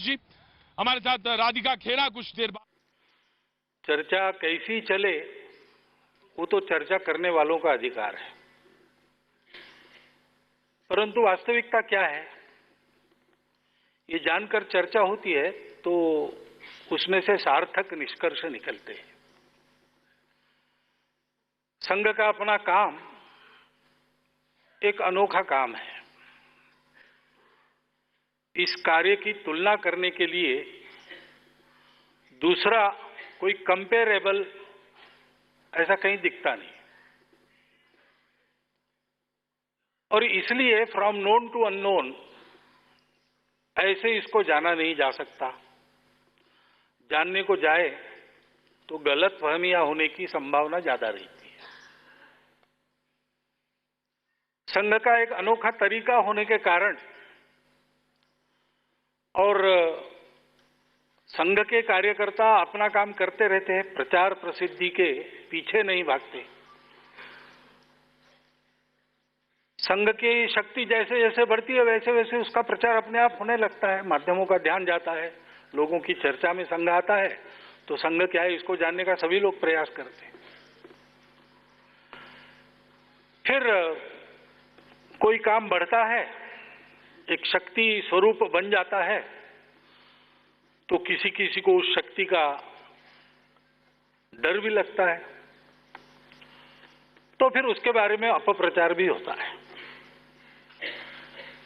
जी। हमारे साथ राधिका खेरा कुछ देर बाद। चर्चा कैसी चले वो तो चर्चा करने वालों का अधिकार है, परंतु वास्तविकता क्या है ये जानकर चर्चा होती है तो उसमें से सार्थक निष्कर्ष निकलते हैं। संघ का अपना काम एक अनोखा काम है। इस कार्य की तुलना करने के लिए दूसरा कोई कंपेरेबल ऐसा कहीं दिखता नहीं, और इसलिए फ्रॉम नोन टू अननोन ऐसे इसको जाना नहीं जा सकता। जानने को जाए तो गलतफहमियां होने की संभावना ज्यादा रहती है। संघ का एक अनोखा तरीका होने के कारण और संघ के कार्यकर्ता अपना काम करते रहते हैं, प्रचार प्रसिद्धि के पीछे नहीं भागते। संघ की शक्ति जैसे जैसे बढ़ती है वैसे वैसे उसका प्रचार अपने आप होने लगता है, माध्यमों का ध्यान जाता है, लोगों की चर्चा में संघ आता है तो संघ क्या है इसको जानने का सभी लोग प्रयास करते हैं। फिर कोई काम बढ़ता है, एक शक्ति स्वरूप बन जाता है तो किसी किसी को उस शक्ति का डर भी लगता है, तो फिर उसके बारे में अपप्रचार भी होता है।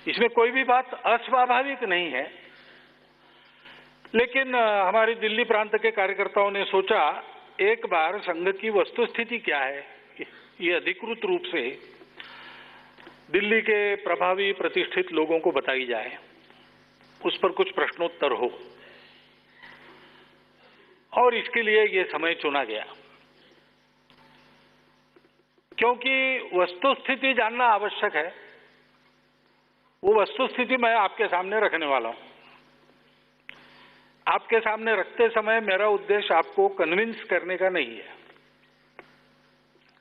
इसमें कोई भी बात अस्वाभाविक नहीं है, लेकिन हमारी दिल्ली प्रांत के कार्यकर्ताओं ने सोचा एक बार संघ की वस्तुस्थिति क्या है ये अधिकृत रूप से दिल्ली के प्रभावी प्रतिष्ठित लोगों को बताई जाए, उस पर कुछ प्रश्नोत्तर हो, और इसके लिए ये समय चुना गया। क्योंकि वस्तुस्थिति जानना आवश्यक है, वो वस्तुस्थिति मैं आपके सामने रखने वाला हूं। आपके सामने रखते समय मेरा उद्देश्य आपको कन्विंस करने का नहीं है।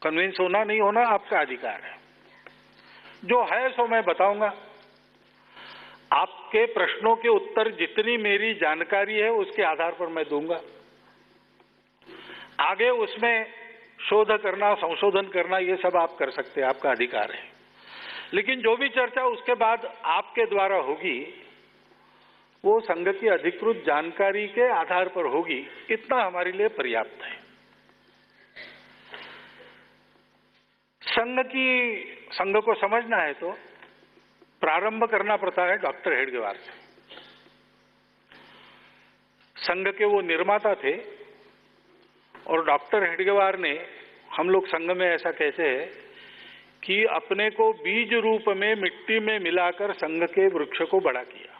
कन्विंस होना नहीं होना आपका अधिकार है। जो है सो मैं बताऊंगा। आपके प्रश्नों के उत्तर जितनी मेरी जानकारी है उसके आधार पर मैं दूंगा। आगे उसमें शोध करना, संशोधन करना, ये सब आप कर सकते हैं, आपका अधिकार है। लेकिन जो भी चर्चा उसके बाद आपके द्वारा होगी वो संघ की अधिकृत जानकारी के आधार पर होगी, इतना हमारे लिए पर्याप्त है। संघ को समझना है तो प्रारंभ करना पड़ता है डॉक्टर हेडगेवार से। संघ के वो निर्माता थे और डॉक्टर हेडगेवार ने, हम लोग संघ में ऐसा कहते हैं कि अपने को बीज रूप में मिट्टी में मिलाकर संघ के वृक्ष को बड़ा किया।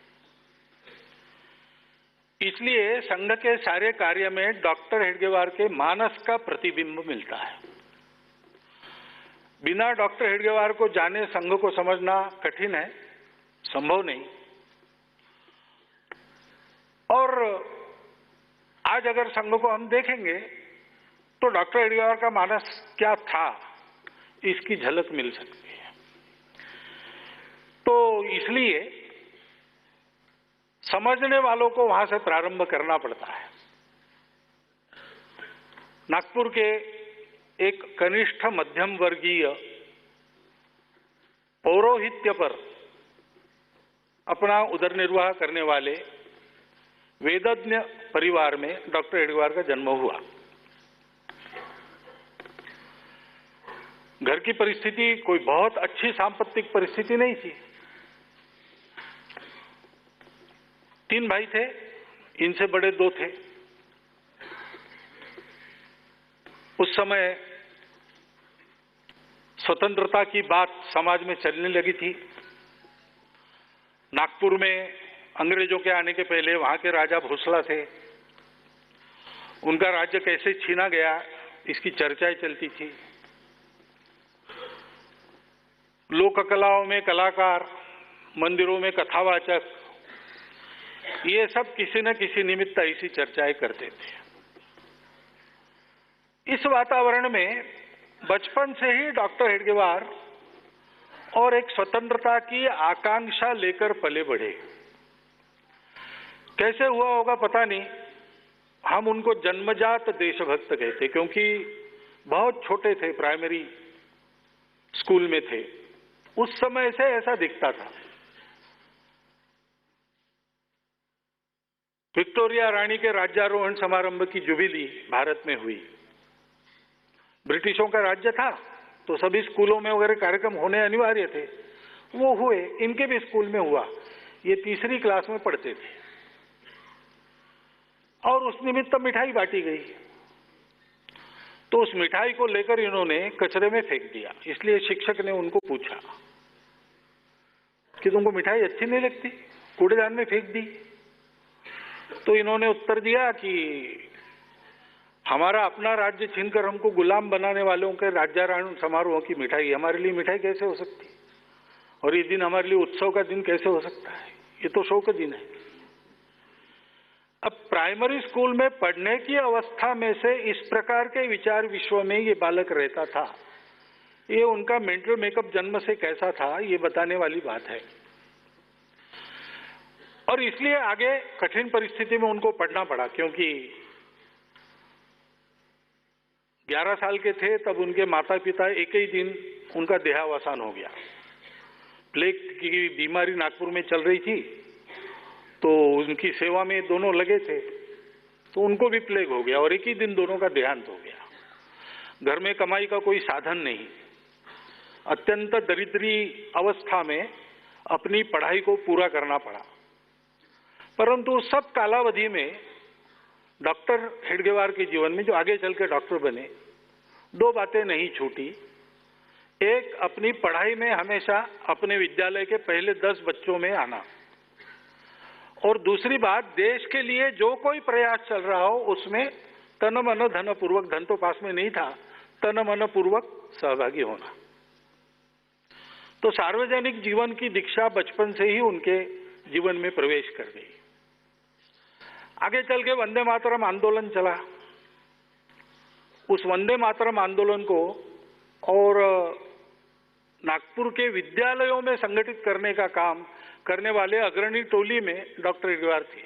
इसलिए संघ के सारे कार्य में डॉक्टर हेडगेवार के मानस का प्रतिबिंब मिलता है। बिना डॉक्टर हेडगेवार को जाने संघ को समझना कठिन है, संभव नहीं। और आज अगर संघ को हम देखेंगे तो डॉक्टर हेडगेवार का मानस क्या था इसकी झलक मिल सकती है। तो इसलिए समझने वालों को वहां से प्रारंभ करना पड़ता है। नागपुर के एक कनिष्ठ मध्यम वर्गीय पौरोहित्य पर अपना उदरनिर्वाह करने वाले वेदज्ञ परिवार में डॉक्टर हेडगेवार का जन्म हुआ। घर की परिस्थिति कोई बहुत अच्छी सांपत्तिक परिस्थिति नहीं थी। 3 भाई थे, इनसे बड़े 2 थे। उस समय स्वतंत्रता की बात समाज में चलने लगी थी। नागपुर में अंग्रेजों के आने के पहले वहां के राजा भोसला थे। उनका राज्य कैसे छीना गया इसकी चर्चाएं चलती थी। लोक कलाओं में कलाकार, मंदिरों में कथावाचक, ये सब किसी न किसी निमित्त ऐसी चर्चाएं करते थे। इस वातावरण में बचपन से ही डॉक्टर हेडगेवार और एक स्वतंत्रता की आकांक्षा लेकर पले बढ़े। कैसे हुआ होगा पता नहीं, हम उनको जन्मजात देशभक्त कहते, क्योंकि बहुत छोटे थे, प्राइमरी स्कूल में थे, उस समय से ऐसा दिखता था। विक्टोरिया रानी के राज्यारोहण समारंभ की जुबिली भारत में हुई। ब्रिटिशों का राज्य था तो सभी स्कूलों में वगैरह कार्यक्रम होने अनिवार्य थे, वो हुए, इनके भी स्कूल में हुआ। ये तीसरी क्लास में पढ़ते थे और उस निमित्त मिठाई बांटी गई, तो उस मिठाई को लेकर इन्होंने कचरे में फेंक दिया। इसलिए शिक्षक ने उनको पूछा कि तुमको मिठाई अच्छी नहीं लगती, कूड़ेदान में फेंक दी। तो इन्होंने उत्तर दिया कि हमारा अपना राज्य छीनकर हमको गुलाम बनाने वालों के राज्यारोहण समारोह की मिठाई हमारे लिए मिठाई कैसे हो सकती, और ये दिन हमारे लिए उत्सव का दिन कैसे हो सकता है, ये तो शोक का दिन है। अब प्राइमरी स्कूल में पढ़ने की अवस्था में से इस प्रकार के विचार विश्व में ये बालक रहता था, ये उनका मेंटल मेकअप जन्म से कैसा था, ये बताने वाली बात है। और इसलिए आगे कठिन परिस्थिति में उनको पढ़ना पड़ा, क्योंकि 11 साल के थे तब उनके माता पिता एक ही दिन उनका देहावसान हो गया। प्लेग की बीमारी नागपुर में चल रही थी, तो उनकी सेवा में दोनों लगे थे, तो उनको भी प्लेग हो गया और एक ही दिन दोनों का देहांत हो गया। घर में कमाई का कोई साधन नहीं, अत्यंत दरिद्री अवस्था में अपनी पढ़ाई को पूरा करना पड़ा। परंतु सब कालावधि में डॉक्टर हेडगेवार के जीवन में, जो आगे चल के डॉक्टर बने, 2 बातें नहीं छूटी। एक, अपनी पढ़ाई में हमेशा अपने विद्यालय के पहले 10 बच्चों में आना, और दूसरी बात, देश के लिए जो कोई प्रयास चल रहा हो उसमें तन मन धन पूर्वक, धन तो पास में नहीं था, तन मन पूर्वक सहभागी होना। तो सार्वजनिक जीवन की दीक्षा बचपन से ही उनके जीवन में प्रवेश कर गई। आगे चल के वंदे मातरम आंदोलन चला। उस वंदे मातरम आंदोलन को और नागपुर के विद्यालयों में संगठित करने का काम करने वाले अग्रणी टोली में डॉक्टर हेडगेवार थे।